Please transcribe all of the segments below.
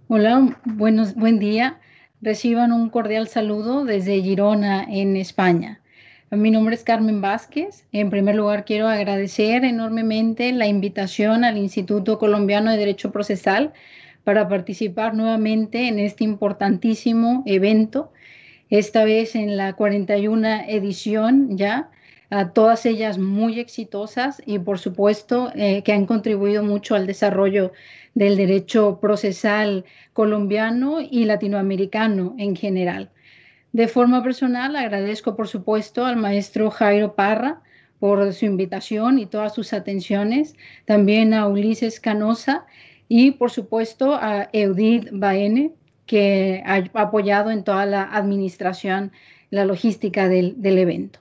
Hola, buen día. Reciban un cordial saludo desde Girona, en España. Mi nombre es Carmen Vázquez. En primer lugar, quiero agradecer enormemente la invitación al Instituto Colombiano de Derecho Procesal para participar nuevamente en este importantísimo evento, esta vez en la 41 edición ya, a todas ellas muy exitosas y por supuesto que han contribuido mucho al desarrollo del derecho procesal colombiano y latinoamericano en general. De forma personal, agradezco por supuesto al maestro Jairo Parra por su invitación y todas sus atenciones, también a Ulises Canosa y por supuesto a Eudith Baene, que ha apoyado en toda la administración, la logística del evento.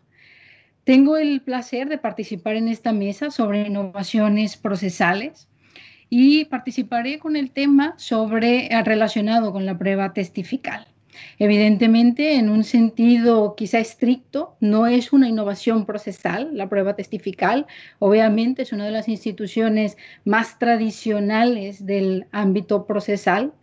Tengo el placer de participar en esta mesa sobre innovaciones procesales y participaré con el tema relacionado con la prueba testifical. Evidentemente, en un sentido quizá estricto, no es una innovación procesal, la prueba testifical. Obviamente es una de las instituciones más tradicionales del ámbito procesal.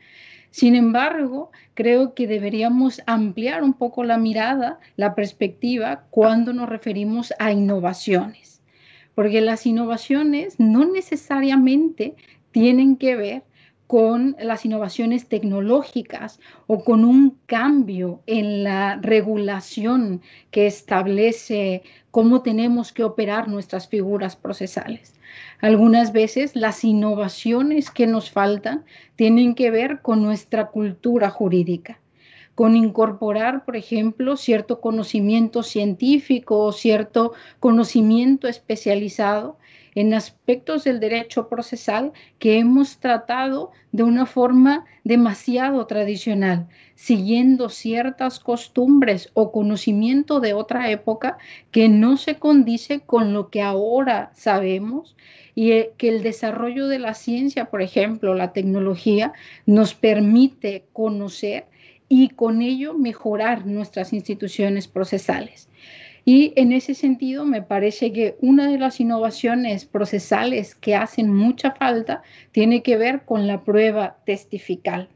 Sin embargo, creo que deberíamos ampliar un poco la mirada, la perspectiva, cuando nos referimos a innovaciones, porque las innovaciones no necesariamente tienen que ver con las innovaciones tecnológicas o con un cambio en la regulación que establece cómo tenemos que operar nuestras figuras procesales. Algunas veces las innovaciones que nos faltan tienen que ver con nuestra cultura jurídica, con incorporar, por ejemplo, cierto conocimiento científico o cierto conocimiento especializado en aspectos del derecho procesal que hemos tratado de una forma demasiado tradicional, siguiendo ciertas costumbres o conocimiento de otra época que no se condice con lo que ahora sabemos y que el desarrollo de la ciencia, por ejemplo, la tecnología, nos permite conocer y con ello mejorar nuestras instituciones procesales. Y en ese sentido, me parece que una de las innovaciones procesales que hacen mucha falta tiene que ver con la prueba testifical.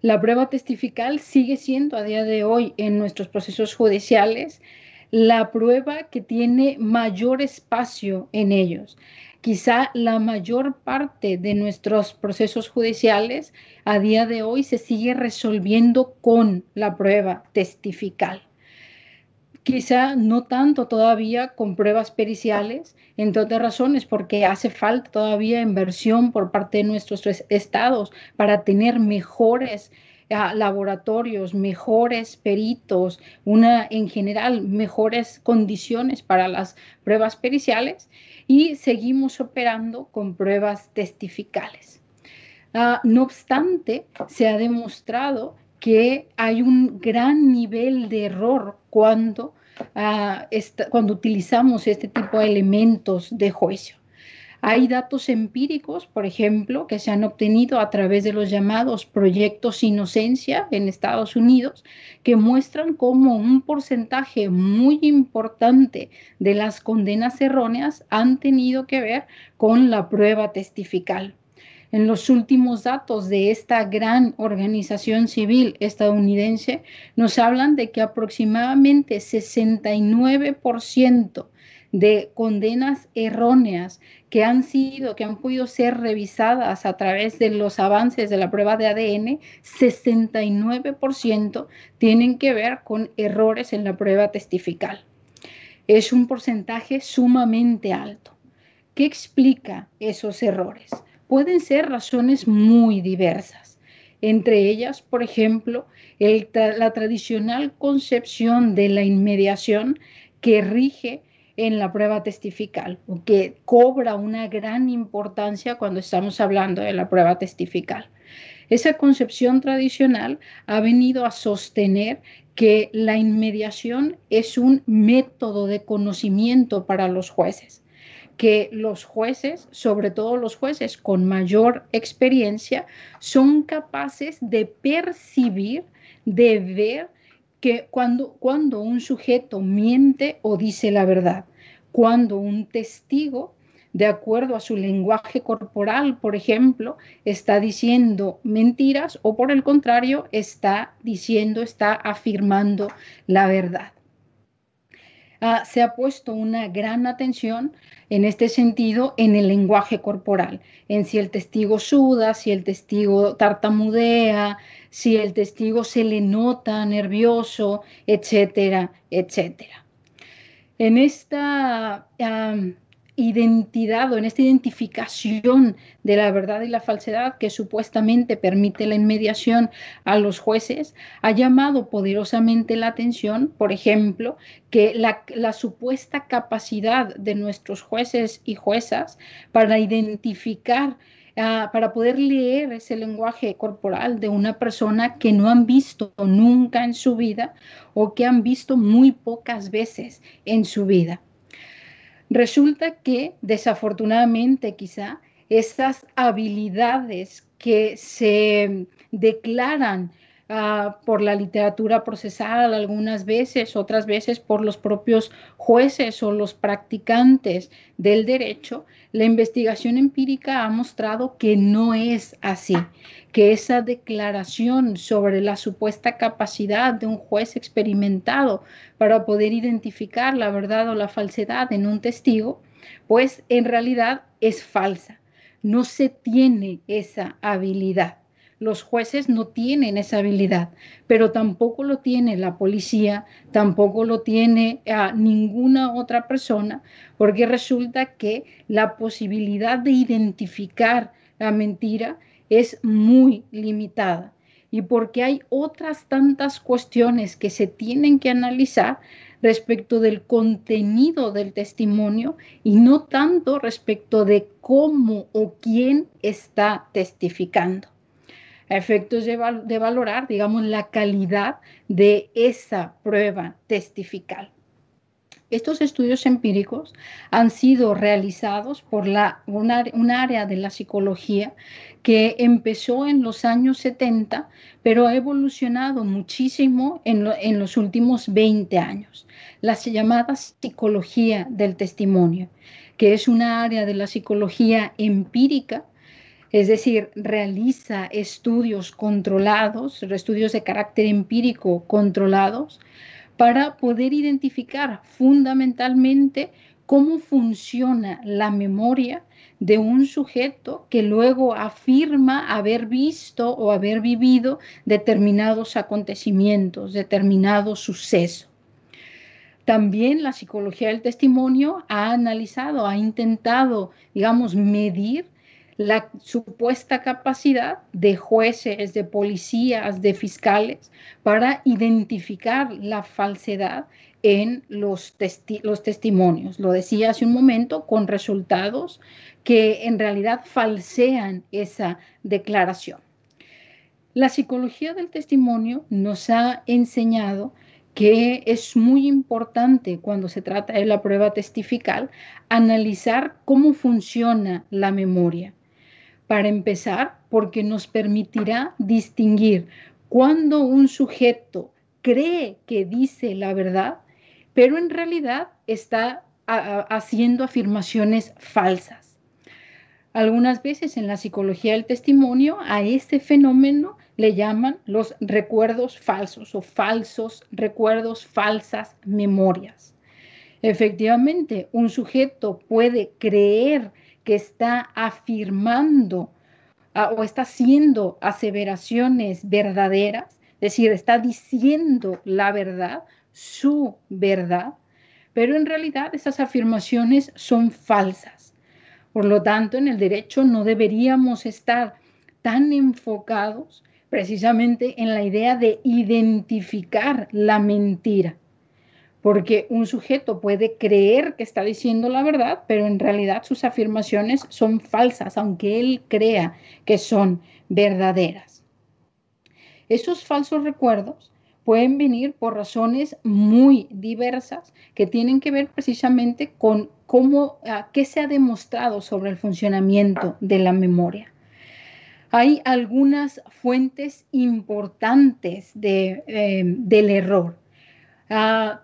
La prueba testifical sigue siendo a día de hoy en nuestros procesos judiciales la prueba que tiene mayor espacio en ellos. Quizá la mayor parte de nuestros procesos judiciales a día de hoy se sigue resolviendo con la prueba testifical. Quizá no tanto todavía con pruebas periciales, entre otras razones, porque hace falta todavía inversión por parte de nuestros estados para tener mejores laboratorios, mejores peritos, en general mejores condiciones para las pruebas periciales y seguimos operando con pruebas testificales. No obstante, se ha demostrado que hay un gran nivel de error cuando utilizamos este tipo de elementos de juicio. Hay datos empíricos, por ejemplo, que se han obtenido a través de los llamados proyectos Inocencia en Estados Unidos, que muestran cómo un porcentaje muy importante de las condenas erróneas han tenido que ver con la prueba testifical. En los últimos datos de esta gran organización civil estadounidense nos hablan de que aproximadamente 69% de condenas erróneas que han podido ser revisadas a través de los avances de la prueba de ADN, 69% tienen que ver con errores en la prueba testifical. Es un porcentaje sumamente alto. ¿Qué explica esos errores? Pueden ser razones muy diversas. Entre ellas, por ejemplo, la tradicional concepción de la inmediación que rige en la prueba testifical o que cobra una gran importancia cuando estamos hablando de la prueba testifical. Esa concepción tradicional ha venido a sostener que la inmediación es un método de conocimiento para los jueces, que los jueces, sobre todo los jueces con mayor experiencia, son capaces de percibir, de ver que cuando un sujeto miente o dice la verdad, cuando un testigo de acuerdo a su lenguaje corporal, por ejemplo, está diciendo mentiras o por el contrario, está afirmando la verdad. Se ha puesto una gran atención en este sentido en el lenguaje corporal, en si el testigo suda, si el testigo tartamudea, si el testigo se le nota nervioso, etcétera, etcétera. En esta identidad o en esta identificación de la verdad y la falsedad que supuestamente permite la inmediación a los jueces, ha llamado poderosamente la atención, por ejemplo, que la supuesta capacidad de nuestros jueces y juezas para identificar para poder leer ese lenguaje corporal de una persona que no han visto nunca en su vida o que han visto muy pocas veces en su vida. Resulta que, desafortunadamente quizá, esas habilidades que se declaran por la literatura procesal algunas veces, otras veces por los propios jueces o los practicantes del derecho, la investigación empírica ha mostrado que no es así, que esa declaración sobre la supuesta capacidad de un juez experimentado para poder identificar la verdad o la falsedad en un testigo, pues en realidad es falsa. No se tiene esa habilidad. Los jueces no tienen esa habilidad, pero tampoco lo tiene la policía, tampoco lo tiene ninguna otra persona, porque resulta que la posibilidad de identificar la mentira es muy limitada y porque hay otras tantas cuestiones que se tienen que analizar respecto del contenido del testimonio y no tanto respecto de cómo o quién está testificando. A efectos de valorar, digamos, la calidad de esa prueba testifical. Estos estudios empíricos han sido realizados por un área de la psicología que empezó en los años 70, pero ha evolucionado muchísimo en los últimos 20 años. La llamada psicología del testimonio, que es una área de la psicología empírica, es decir, realiza estudios controlados, estudios de carácter empírico controlados, para poder identificar fundamentalmente cómo funciona la memoria de un sujeto que luego afirma haber visto o haber vivido determinados acontecimientos, determinados sucesos. También la psicología del testimonio ha analizado, ha intentado, digamos, medir la supuesta capacidad de jueces, de policías, de fiscales para identificar la falsedad en los testimonios. Lo decía hace un momento, con resultados que en realidad falsean esa declaración. La psicología del testimonio nos ha enseñado que es muy importante cuando se trata de la prueba testifical analizar cómo funciona la memoria. Para empezar, porque nos permitirá distinguir cuando un sujeto cree que dice la verdad, pero en realidad está haciendo afirmaciones falsas. Algunas veces en la psicología del testimonio a este fenómeno le llaman los recuerdos falsos o falsos recuerdos, falsas memorias. Efectivamente, un sujeto puede creer que está afirmando o está haciendo aseveraciones verdaderas, es decir, está diciendo la verdad, su verdad, pero en realidad esas afirmaciones son falsas. Por lo tanto, en el derecho no deberíamos estar tan enfocados precisamente en la idea de identificar la mentira, porque un sujeto puede creer que está diciendo la verdad, pero en realidad sus afirmaciones son falsas, aunque él crea que son verdaderas. Esos falsos recuerdos pueden venir por razones muy diversas que tienen que ver precisamente con qué se ha demostrado sobre el funcionamiento de la memoria. Hay algunas fuentes importantes del error.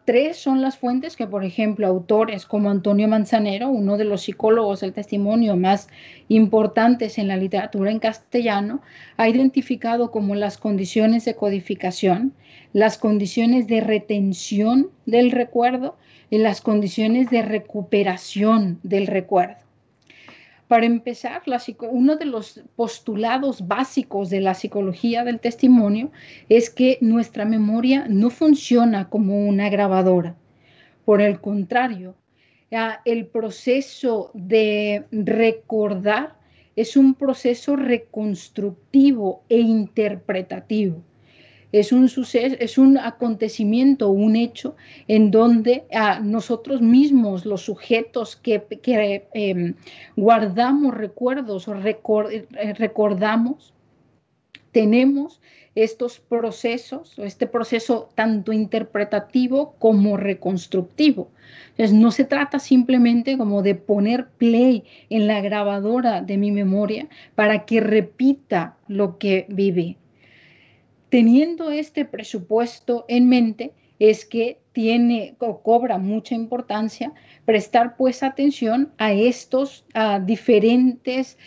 Tres son las fuentes que, por ejemplo, autores como Antonio Manzanero, uno de los psicólogos del testimonio más importantes en la literatura en castellano, ha identificado como las condiciones de codificación, las condiciones de retención del recuerdo y las condiciones de recuperación del recuerdo. Para empezar, uno de los postulados básicos de la psicología del testimonio es que nuestra memoria no funciona como una grabadora. Por el contrario, el proceso de recordar es un proceso reconstructivo e interpretativo. Es un suceso, es un acontecimiento, un hecho en donde nosotros mismos, los sujetos que guardamos recuerdos o recordamos, tenemos estos procesos, este proceso tanto interpretativo como reconstructivo. Entonces, no se trata simplemente como de poner play en la grabadora de mi memoria para que repita lo que viví. Teniendo este presupuesto en mente, es que tiene o cobra mucha importancia prestar pues atención a estos diferentes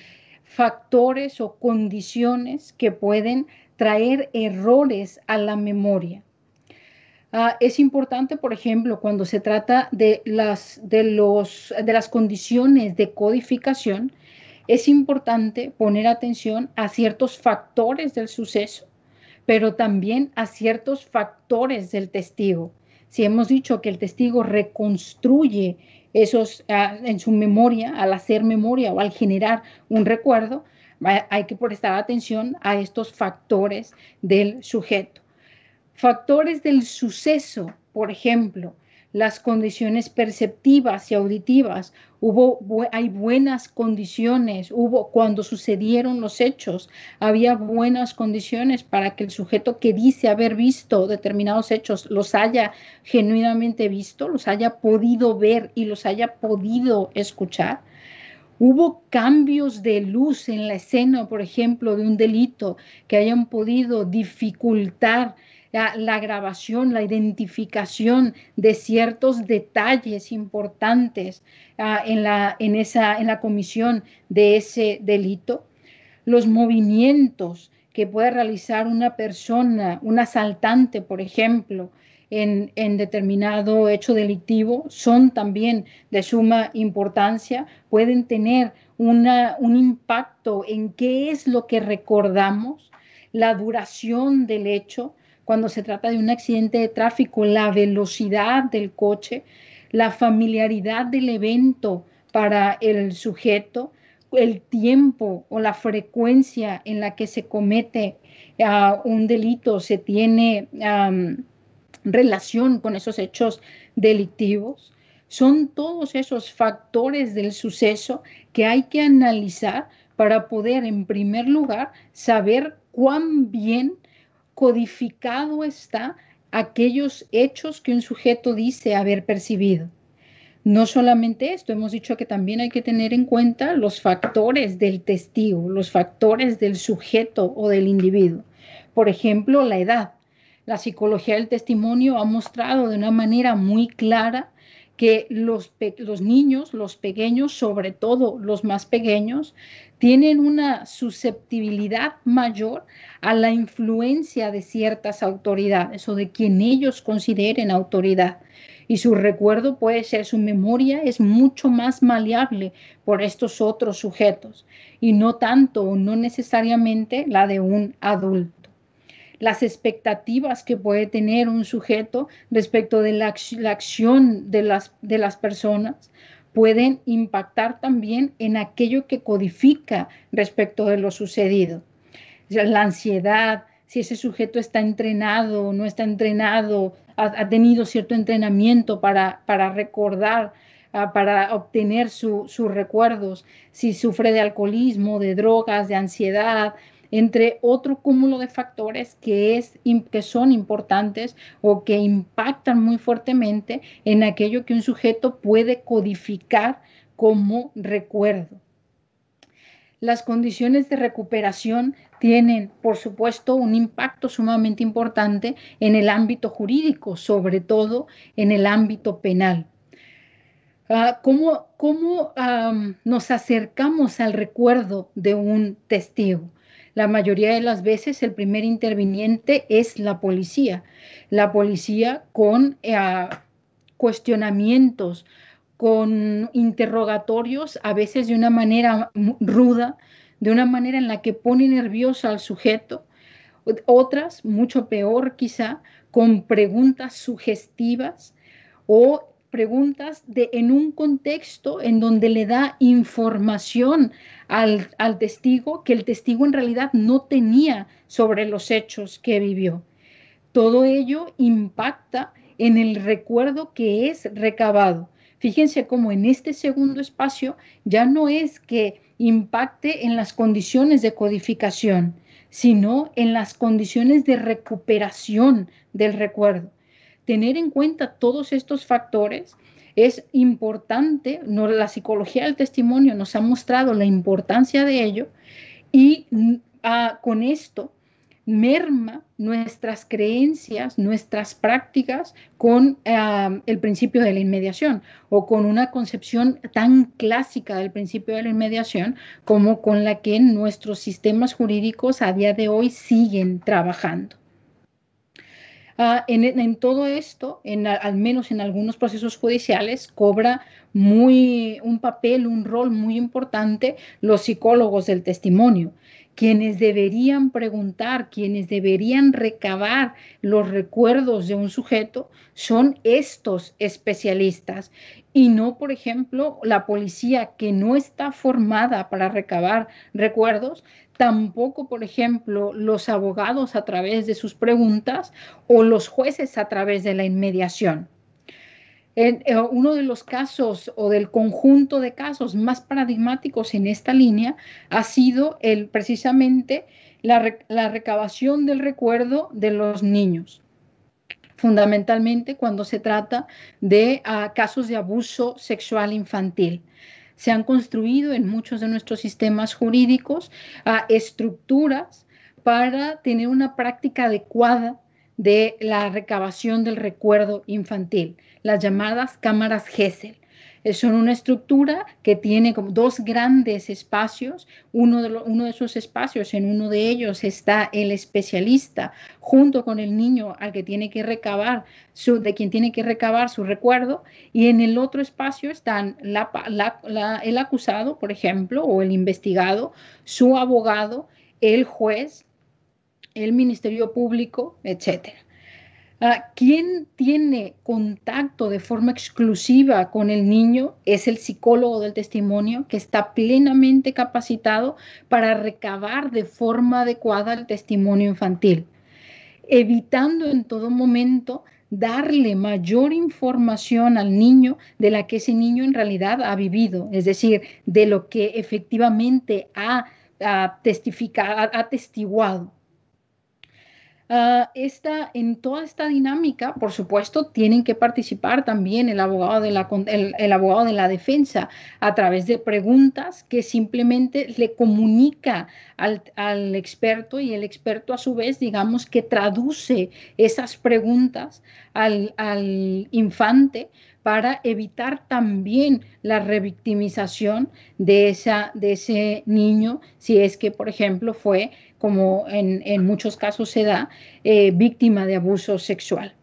factores o condiciones que pueden traer errores a la memoria. Es importante, por ejemplo, cuando se trata de las condiciones de codificación, es importante poner atención a ciertos factores del suceso, pero también a ciertos factores del testigo. Si hemos dicho que el testigo reconstruye esos en su memoria, al hacer memoria o al generar un recuerdo, hay que prestar atención a estos factores del sujeto. Factores del suceso, por ejemplo, las condiciones perceptivas y auditivas. Hay buenas condiciones, cuando sucedieron los hechos, había buenas condiciones para que el sujeto que dice haber visto determinados hechos los haya genuinamente visto, los haya podido ver y los haya podido escuchar. Hubo cambios de luz en la escena, por ejemplo, de un delito que hayan podido dificultar la grabación, la identificación de ciertos detalles importantes en la comisión de ese delito. Los movimientos que puede realizar una persona, un asaltante, por ejemplo, en determinado hecho delictivo, son también de suma importancia, pueden tener un impacto en qué es lo que recordamos, la duración del hecho, cuando se trata de un accidente de tráfico, la velocidad del coche, la familiaridad del evento para el sujeto, el tiempo o la frecuencia en la que se comete un delito, se tiene relación con esos hechos delictivos. Son todos esos factores del suceso que hay que analizar para poder, en primer lugar, saber cuán bien codificado está aquellos hechos que un sujeto dice haber percibido. No solamente esto, hemos dicho que también hay que tener en cuenta los factores del testigo, los factores del sujeto o del individuo. Por ejemplo, la edad. La psicología del testimonio ha mostrado de una manera muy clara que los niños, los pequeños, sobre todo los más pequeños, tienen una susceptibilidad mayor a la influencia de ciertas autoridades o de quien ellos consideren autoridad. Y su recuerdo puede ser, su memoria es mucho más maleable por estos otros sujetos y no tanto o no necesariamente la de un adulto. Las expectativas que puede tener un sujeto respecto de la acción de las personas pueden impactar también en aquello que codifica respecto de lo sucedido. La ansiedad, si ese sujeto está entrenado o no está entrenado, ha tenido cierto entrenamiento para recordar, para obtener sus recuerdos, si sufre de alcoholismo, de drogas, de ansiedad, entre otro cúmulo de factores que son importantes o que impactan muy fuertemente en aquello que un sujeto puede codificar como recuerdo. Las condiciones de recuperación tienen, por supuesto, un impacto sumamente importante en el ámbito jurídico, sobre todo en el ámbito penal. ¿Cómo nos acercamos al recuerdo de un testigo? La mayoría de las veces el primer interviniente es la policía con cuestionamientos, con interrogatorios, a veces de una manera ruda, de una manera en la que pone nervioso al sujeto, otras, mucho peor quizá, con preguntas sugestivas o preguntas en un contexto en donde le da información al testigo que el testigo en realidad no tenía sobre los hechos que vivió. Todo ello impacta en el recuerdo que es recabado. Fíjense cómo en este segundo espacio ya no es que impacte en las condiciones de codificación, sino en las condiciones de recuperación del recuerdo. Tener en cuenta todos estos factores es importante. La psicología del testimonio nos ha mostrado la importancia de ello y con esto merma nuestras creencias, nuestras prácticas con el principio de la inmediación o con una concepción tan clásica del principio de la inmediación como con la que nuestros sistemas jurídicos a día de hoy siguen trabajando. En todo esto, al menos en algunos procesos judiciales, cobra un papel, un rol muy importante los psicólogos del testimonio, quienes deberían preguntar, quienes deberían recabar los recuerdos de un sujeto, son estos especialistas y no, por ejemplo, la policía que no está formada para recabar recuerdos. Tampoco, por ejemplo, los abogados a través de sus preguntas o los jueces a través de la inmediación. Uno de los casos o del conjunto de casos más paradigmáticos en esta línea ha sido precisamente la recabación del recuerdo de los niños, fundamentalmente cuando se trata de casos de abuso sexual infantil. Se han construido en muchos de nuestros sistemas jurídicos estructuras para tener una práctica adecuada de la recabación del recuerdo infantil, las llamadas cámaras Gesell. Son una estructura que tiene como dos grandes espacios. Uno de esos espacios, en uno de ellos está el especialista junto con el niño al que tiene que recabar de quien tiene que recabar su recuerdo, y en el otro espacio están el acusado, por ejemplo, o el investigado, su abogado, el juez, el Ministerio Público, etcétera. Quien tiene contacto de forma exclusiva con el niño es el psicólogo del testimonio, que está plenamente capacitado para recabar de forma adecuada el testimonio infantil, evitando en todo momento darle mayor información al niño de la que ese niño en realidad ha vivido, es decir, de lo que efectivamente ha testificado, ha atestiguado. En toda esta dinámica, por supuesto, tienen que participar también el abogado el abogado de la defensa a través de preguntas que simplemente le comunica al experto, y el experto a su vez, digamos, que traduce esas preguntas al infante para evitar también la revictimización de ese niño, si es que, por ejemplo, fue, como en muchos casos se da, víctima de abuso sexual.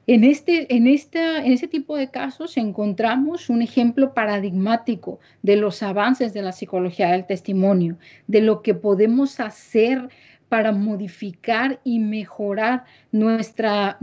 En ese tipo de casos encontramos un ejemplo paradigmático de los avances de la psicología del testimonio, de lo que podemos hacer para modificar y mejorar nuestra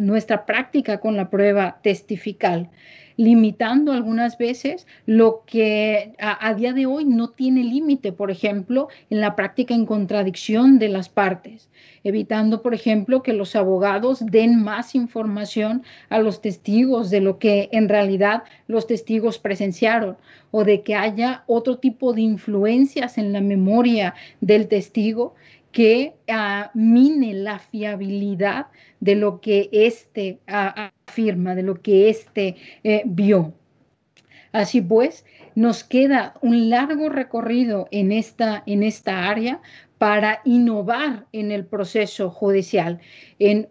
práctica con la prueba testifical, limitando algunas veces lo que a día de hoy no tiene límite, por ejemplo, en la práctica en contradicción de las partes, evitando, por ejemplo, que los abogados den más información a los testigos de lo que en realidad los testigos presenciaron, o de que haya otro tipo de influencias en la memoria del testigo que mine la fiabilidad de lo que éste afirma, de lo que éste vio. Así pues, nos queda un largo recorrido en esta área para innovar en el proceso judicial.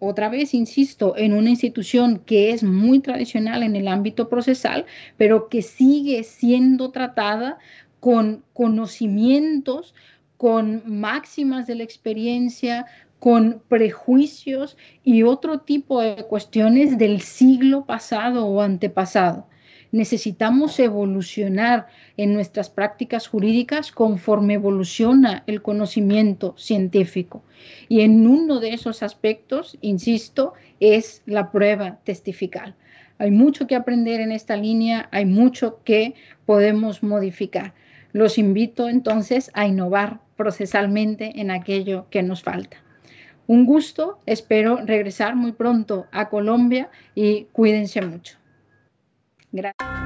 Otra vez, insisto, en una institución que es muy tradicional en el ámbito procesal, pero que sigue siendo tratada con conocimientos, con máximas de la experiencia, con prejuicios y otro tipo de cuestiones del siglo pasado o antepasado. Necesitamos evolucionar en nuestras prácticas jurídicas conforme evoluciona el conocimiento científico. Y en uno de esos aspectos, insisto, es la prueba testifical. Hay mucho que aprender en esta línea, hay mucho que podemos modificar. Los invito entonces a innovar procesalmente en aquello que nos falta. Un gusto, espero regresar muy pronto a Colombia y cuídense mucho. Gracias.